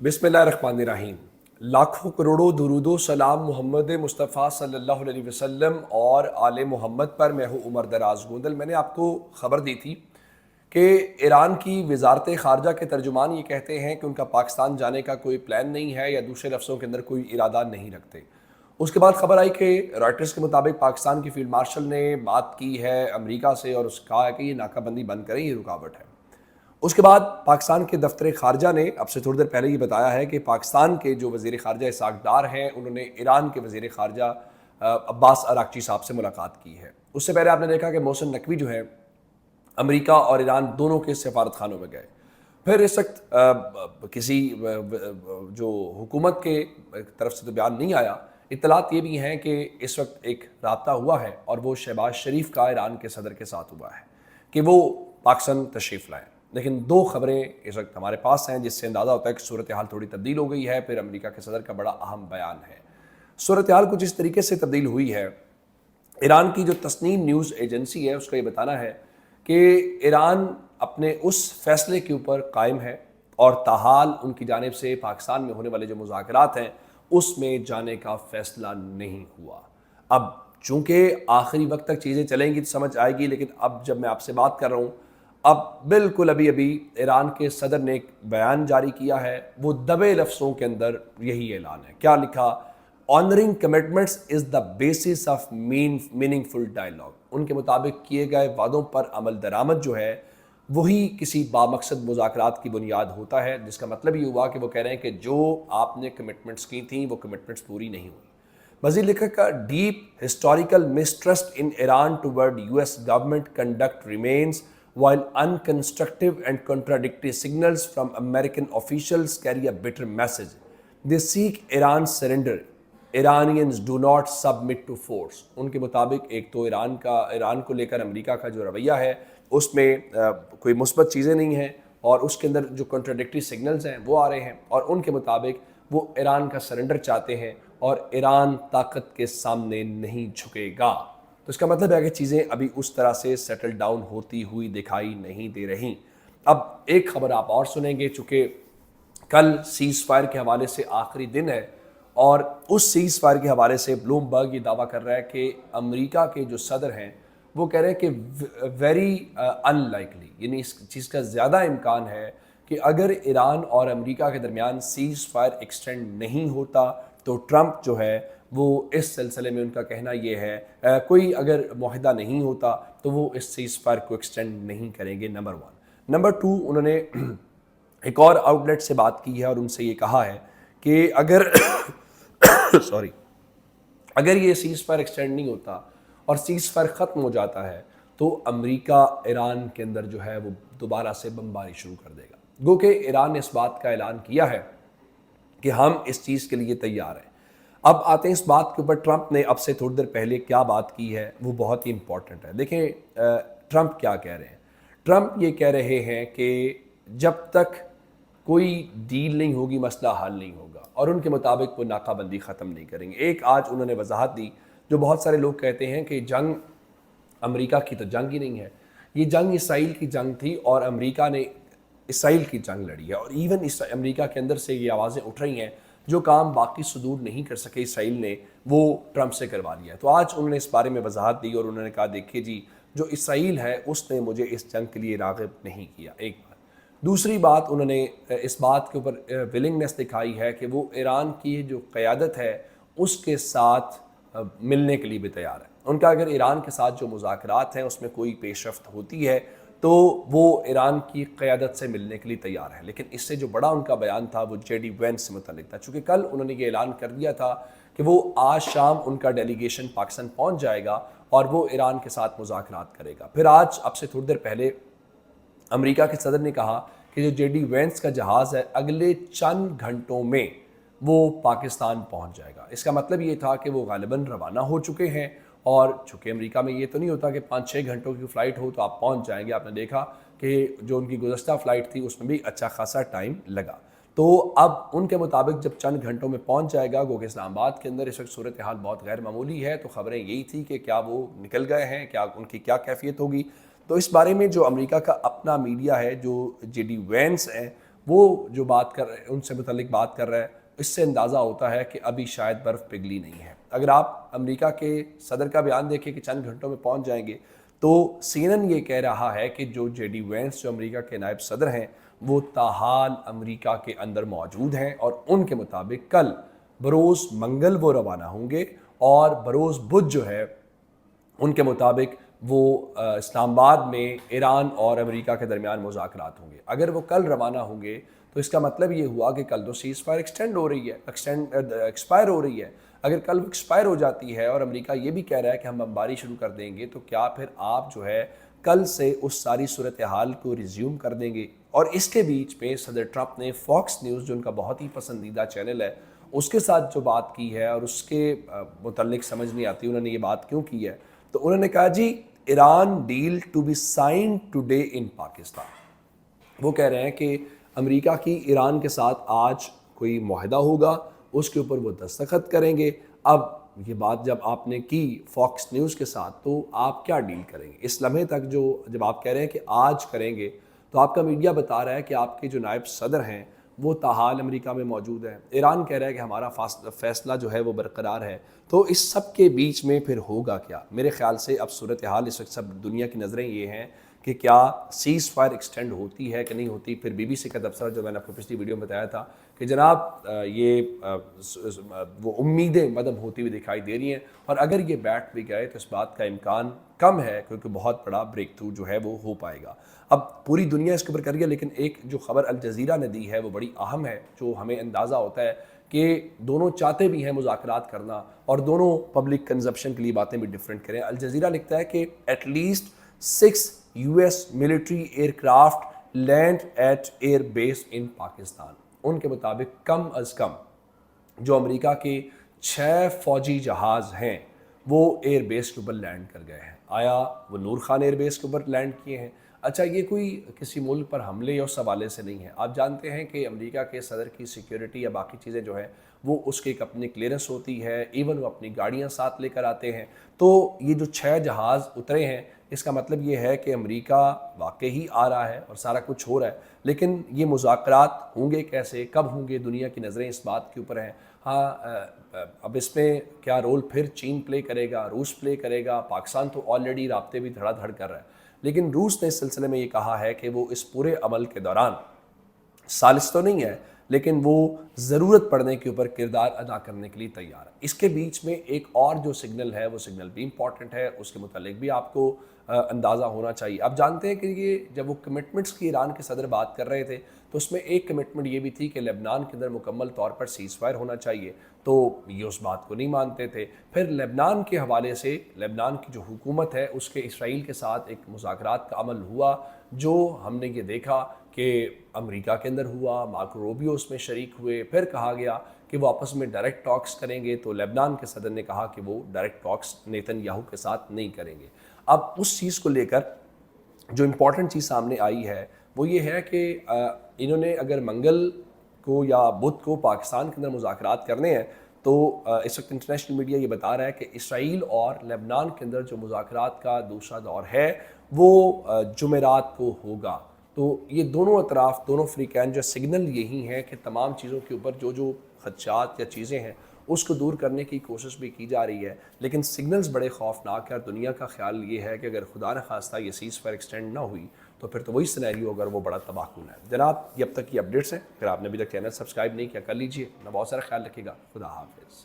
बिस्मिल्लाहिर्रहमानिर्रहीम। लाखों करोड़ों दुरूदो सलाम मोहम्मद मुस्तफ़ा सल्लल्लाहु अलैहि वसल्लम और आले मोहम्मद पर। मैं हूँ उमर दराज गोंदल। मैंने आपको ख़बर दी थी कि ईरान की वजारत ख़ारजा के तर्जुमान ये कहते हैं कि उनका पाकिस्तान जाने का कोई प्लान नहीं है, या दूसरे लफ्ज़ों के अंदर कोई इरादा नहीं रखते। उसके बाद खबर आई कि रॉयटर्स के मुताबिक पाकिस्तान की फील्ड मार्शल ने बात की है अमेरिका से और उसने कहा है कि ये नाकाबंदी बंद करें, ये रुकावट है। उसके बाद पाकिस्तान के दफ्तर खारजा ने अब से थोड़ी देर पहले ये बताया है कि पाकिस्तान के जो वज़ीर खारजा इसहाक डार हैं, उन्होंने ईरान के वज़ीर खारजा अब्बास अराक्ची साहब से मुलाकात की है। उससे पहले आपने देखा कि मोहसिन नकवी जो है अमेरिका और ईरान दोनों के सफारत खानों में गए। फिर इस वक्त किसी जो हुकूमत के तरफ से तो बयान नहीं आया, इत्तलात ये भी हैं कि इस वक्त एक राब्ता हुआ है और वो शहबाज शरीफ का ईरान के सदर के साथ हुआ है कि वो पाकिस्तान तशरीफ़ लाएँ। लेकिन दो खबरें इस वक्त हमारे पास हैं जिससे अंदाज़ा होता है कि सूरत हाल थोड़ी तब्दील हो गई है। फिर अमेरिका के सदर का बड़ा अहम बयान है। सूरत हाल कुछ इस तरीके से तब्दील हुई है, ईरान की जो तस्नीम न्यूज़ एजेंसी है उसका ये बताना है कि ईरान अपने उस फैसले के ऊपर कायम है और ताहाल उनकी जानिब से पाकिस्तान में होने वाले जो मुज़ाकरात हैं उसमें जाने का फ़ैसला नहीं हुआ। अब चूँकि आखिरी वक्त तक चीज़ें चलेंगी तो समझ आएगी, लेकिन अब जब मैं आपसे बात कर रहा हूँ, अब बिल्कुल अभी अभी ईरान के सदर ने एक बयान जारी किया है। वो दबे लफ्ज़ों के अंदर यही ऐलान है। क्या लिखा? Honouring commitments is the basis of meaningful dialogue. उनके मुताबिक किए गए वादों पर अमल दरामद जो है वही किसी बामकसद मुज़ाकरात की बुनियाद होता है, जिसका मतलब ये हुआ कि वो कह रहे हैं कि जो आपने कमिटमेंट्स की थी वो कमिटमेंट्स पूरी नहीं हुई। मज़ीद लिखा का deep historical mistrust in Iran toward US government conduct remains while unconstructive and contradictory signals from American officials carry a bitter message. They seek Iran's surrender. Iranians do not submit to force. उनके मुताबिक एक तो Iran को लेकर America का जो रवैया है उसमें कोई मुस्बत चीज़ें नहीं हैं और उसके अंदर जो कॉन्ट्राडिक्टरी सिग्नल्स हैं वो आ रहे हैं, और उनके मुताबिक वो ईरान का सरेंडर चाहते हैं और ईरान ताकत के सामने नहीं झुकेगा। तो इसका मतलब है कि चीज़ें अभी उस तरह से सेटल डाउन होती हुई दिखाई नहीं दे रही। अब एक खबर आप और सुनेंगे, चूँकि कल सीज़ फायर के हवाले से आखिरी दिन है और उस सीज़ फायर के हवाले से ब्लूमबर्ग ये दावा कर रहा है कि अमेरिका के जो सदर हैं वो कह रहे हैं कि वेरी अनलाइकली, यानी इस चीज़ का ज़्यादा इम्कान है कि अगर ईरान और अमेरिका के दरमियान सीज़ फायर एक्सटेंड नहीं होता तो ट्रंप जो है वो इस सिलसिले में उनका कहना ये है कोई अगर मुआहिदा नहीं होता तो वो इस सीज़ फायर को एक्सटेंड नहीं करेंगे, नंबर वन। नंबर टू, उन्होंने एक और आउटलेट से बात की है और उनसे ये कहा है कि अगर अगर ये सीज़ फायर एक्सटेंड नहीं होता और सीज़ फायर ख़त्म हो जाता है तो अमेरिका ईरान के अंदर जो है वो दोबारा से बमबारी शुरू कर देगा। गो कि ईरान ने इस बात का ऐलान किया है कि हम इस चीज़ के लिए तैयार हैं। अब आते हैं इस बात के ऊपर, ट्रंप ने अब से थोड़ी देर पहले क्या बात की है वो बहुत ही इंपॉर्टेंट है। देखें ट्रंप क्या कह रहे हैं। ट्रंप ये कह रहे हैं कि जब तक कोई डील नहीं होगी मसला हल नहीं होगा, और उनके मुताबिक वो नाकाबंदी ख़त्म नहीं करेंगे। एक आज उन्होंने वजाहत दी, जो बहुत सारे लोग कहते हैं कि जंग अमेरिका की तो जंग ही नहीं है, ये जंग इसराइल की जंग थी और अमेरिका ने इसराइल की जंग लड़ी है। और इवन इस अमेरिका के अंदर से ये आवाज़ें उठ रही हैं जो काम बाकी सुदूर नहीं कर सके इसराइल ने वो ट्रंप से करवा लिया। तो आज उन्होंने इस बारे में वजाहत दी और उन्होंने कहा देखिए जी, जो इसराइल है उसने मुझे इस जंग के लिए राग़िब नहीं किया, एक बात। दूसरी बात, उन्होंने इस बात के ऊपर विलिंगनेस दिखाई है कि वो ईरान की जो क़यादत है उसके साथ मिलने के लिए भी तैयार है। उनका अगर ईरान के साथ जो मुज़ाकरात हैं उसमें कोई पेशरफ्त होती है तो वो ईरान की क़यादत से मिलने के लिए तैयार है। लेकिन इससे जो बड़ा उनका बयान था वो जेडी वेंस से मुतल्लिक था। चूँकि कल उन्होंने ये ऐलान कर दिया था कि वो आज शाम उनका डेलीगेशन पाकिस्तान पहुँच जाएगा और वो ईरान के साथ मुज़ाकरात करेगा। फिर आज अब से थोड़ी देर पहले अमेरिका के सदर ने कहा कि जो जेडी वेंस का जहाज़ है अगले चंद घंटों में वो पाकिस्तान पहुँच जाएगा। इसका मतलब ये था कि वो गालिबन रवाना हो चुके हैं, और चूँकि अमेरिका में ये तो नहीं होता कि 5-6 घंटों की फ़्लाइट हो तो आप पहुँच जाएंगे। आपने देखा कि जो उनकी गुज़श्ता फ़्लाइट थी उसमें भी अच्छा खासा टाइम लगा। तो अब उनके मुताबिक जब चंद घंटों में पहुँच जाएगा, क्योंकि इस्लामाबाद के अंदर इस वक्त सूरत हाल बहुत गैर मामूली है, तो ख़बरें यही थी कि क्या वो निकल गए हैं, क्या उनकी क्या कैफियत होगी। तो इस बारे में जो अमेरिका का अपना मीडिया है, जो जेडी वेंस हैं, وہ جو بات کر رہے ہیں ان سے متعلق بات کر رہا ہے، اس سے اندازہ ہوتا ہے کہ ابھی شاید برف پگھلی نہیں ہے۔ اگر آپ امریکہ کے صدر کا بیان دیکھیں کہ چند گھنٹوں میں پہنچ جائیں گے، تو سی این این یہ کہہ رہا ہے کہ جو جے ڈی وینس جو امریکہ کے نائب صدر ہیں وہ تاحال امریکہ کے اندر موجود ہیں، اور ان کے مطابق کل بروز منگل وہ روانہ ہوں گے، اور بروز بدھ جو ہے ان کے مطابق وہ اسلام آباد میں ایران اور امریکہ کے درمیان مذاکرات ہوں گے۔ اگر وہ کل روانہ ہوں گے تو اس کا مطلب یہ ہوا کہ کل تو سیز فائر ایکسٹینڈ ہو رہی ہے، ایکسپائر ہو رہی ہے۔ اگر کل وہ ایکسپائر ہو جاتی ہے اور امریکہ یہ بھی کہہ رہا ہے کہ ہم بمباری شروع کر دیں گے، تو کیا پھر آپ جو ہے کل سے اس ساری صورتحال کو ریزیوم کر دیں گے؟ اور اس کے بیچ میں صدر ٹرمپ نے فاکس نیوز جو ان کا بہت ہی پسندیدہ چینل ہے اس کے ساتھ جو بات کی ہے، اور اس کے متعلق سمجھ نہیں آتی انہوں نے یہ بات کیوں کی ہے، تو انہوں نے کہا جی Iran deal to be signed today in Pakistan. وہ کہہ رہے ہیں کہ امریکہ کی ایران کے ساتھ آج کوئی معاہدہ ہوگا، اس کے اوپر وہ دستخط کریں گے۔ اب یہ بات جب آپ نے کی فاکس نیوز کے ساتھ تو آپ کیا ڈیل کریں گے؟ اس لمحے تک جب آپ کہہ رہے ہیں کہ آج کریں گے، تو آپ کا میڈیا بتا رہا ہے کہ آپ کے جو نائب صدر ہیں وہ تاحال امریکہ میں موجود ہیں، ایران کہہ رہا ہے کہ ہمارا فیصلہ جو ہے وہ برقرار ہے۔ تو اس سب کے بیچ میں پھر ہوگا کیا؟ میرے خیال سے اب صورتحال اس وقت سب دنیا کی نظریں یہ ہیں کہ کیا سیز فائر ایکسٹینڈ ہوتی ہے کہ نہیں ہوتی۔ پھر بی بی سی کا تبصرہ جو میں نے آپ کو پچھلی ویڈیو میں بتایا تھا کہ جناب یہ وہ امیدیں مدم ہوتی ہوئی دکھائی دے رہی ہیں، اور اگر یہ بیٹھ بھی گئے تو اس بات کا امکان کم ہے کیونکہ بہت بڑا بریک تھرو جو ہے وہ ہو پائے گا۔ اب پوری دنیا اس کے اوپر کر رہی ہے، لیکن ایک جو خبر الجزیرہ نے دی ہے وہ بڑی اہم ہے، جو ہمیں اندازہ ہوتا ہے کہ دونوں چاہتے بھی ہیں مذاکرات کرنا اور دونوں پبلک کنزپشن کے لیے باتیں بھی ڈیفرنٹ کریں۔ الجزیرہ لکھتا ہے کہ at least 6 US military aircraft land at air base in Pakistan. ان کے مطابق کم از کم جو امریکہ کے 6 فوجی جہاز ہیں وہ ایئر بیس کے اوپر لینڈ کر گئے ہیں۔ آیا وہ نور خان ایئر بیس کے اوپر لینڈ کیے ہیں؟ اچھا، یہ کوئی کسی ملک پر حملے یا اس حوالے سے نہیں ہے۔ آپ جانتے ہیں کہ امریکہ کے صدر کی سیکیورٹی یا باقی چیزیں جو ہیں وہ اس کی ایک اپنی کلیئرنس ہوتی ہے، ایون وہ اپنی گاڑیاں ساتھ لے کر آتے ہیں۔ تو یہ جو 6 جہاز اترے ہیں اس کا مطلب یہ ہے کہ امریکہ واقعی آ رہا ہے اور سارا کچھ ہو رہا ہے، لیکن یہ مذاکرات ہوں گے کیسے، کب ہوں گے، دنیا کی نظریں اس بات کے اوپر ہیں۔ ہاں، اب اس میں کیا رول پھر چین پلے کرے گا، روس پلے کرے گا؟ پاکستان تو آلریڈی رابطے بھی دھڑا دھڑ کر رہا ہے، لیکن روس نے اس سلسلے میں یہ کہا ہے کہ وہ اس پورے عمل کے دوران سالس تو نہیں ہے لیکن وہ ضرورت پڑنے کے اوپر کردار ادا کرنے کے لیے تیار ہے۔ اس کے بیچ میں ایک اور جو سگنل ہے وہ سگنل بھی امپورٹنٹ ہے، اس کے متعلق بھی آپ کو اندازہ ہونا چاہیے۔ آپ جانتے ہیں کہ یہ جب وہ کمٹمنٹس کی ایران کے صدر بات کر رہے تھے تو اس میں ایک کمٹمنٹ یہ بھی تھی کہ لبنان کے اندر مکمل طور پر سیز فائر ہونا چاہیے، تو یہ اس بات کو نہیں مانتے تھے۔ پھر لبنان کے حوالے سے لبنان کی جو حکومت ہے اس کے اسرائیل کے ساتھ ایک مذاکرات کا عمل ہوا، جو ہم نے یہ دیکھا کہ امریکہ کے اندر ہوا، مارکو روبیو اس میں شریک ہوئے، پھر کہا گیا کہ وہ آپس میں ڈائریکٹ ٹاکس کریں گے، تو لبنان کے صدر نے کہا کہ وہ ڈائریکٹ ٹاکس نیتن یاہو کے ساتھ نہیں کریں گے۔ اب اس چیز کو لے کر جو امپورٹنٹ چیز سامنے آئی ہے وہ یہ ہے کہ انہوں نے اگر منگل کو یا بدھ کو پاکستان کے اندر مذاکرات کرنے ہیں تو اس وقت انٹرنیشنل میڈیا یہ بتا رہا ہے کہ اسرائیل اور لبنان کے اندر جو مذاکرات کا دوسرا دور ہے وہ جمعرات کو ہوگا۔ تو یہ دونوں اطراف، دونوں فریقین جو سگنل یہی ہیں کہ تمام چیزوں کے اوپر جو خدشات یا چیزیں ہیں اس کو دور کرنے کی کوشش بھی کی جا رہی ہے، لیکن سگنلز بڑے خوفناک ہیں۔ دنیا کا خیال یہ ہے کہ اگر خدا نخواستہ یہ سیز فائر ایکسٹینڈ نہ ہوئی تو پھر تو وہی سینیریو اگر وہ بڑا تباہ کن ہے۔ جناب یہ اب تک کی اپڈیٹس ہیں، اگر آپ نے ابھی تک چینل سبسکرائب نہیں کیا کر لیجئے، اپنا بہت سارا خیال رکھیے گا۔ خدا حافظ۔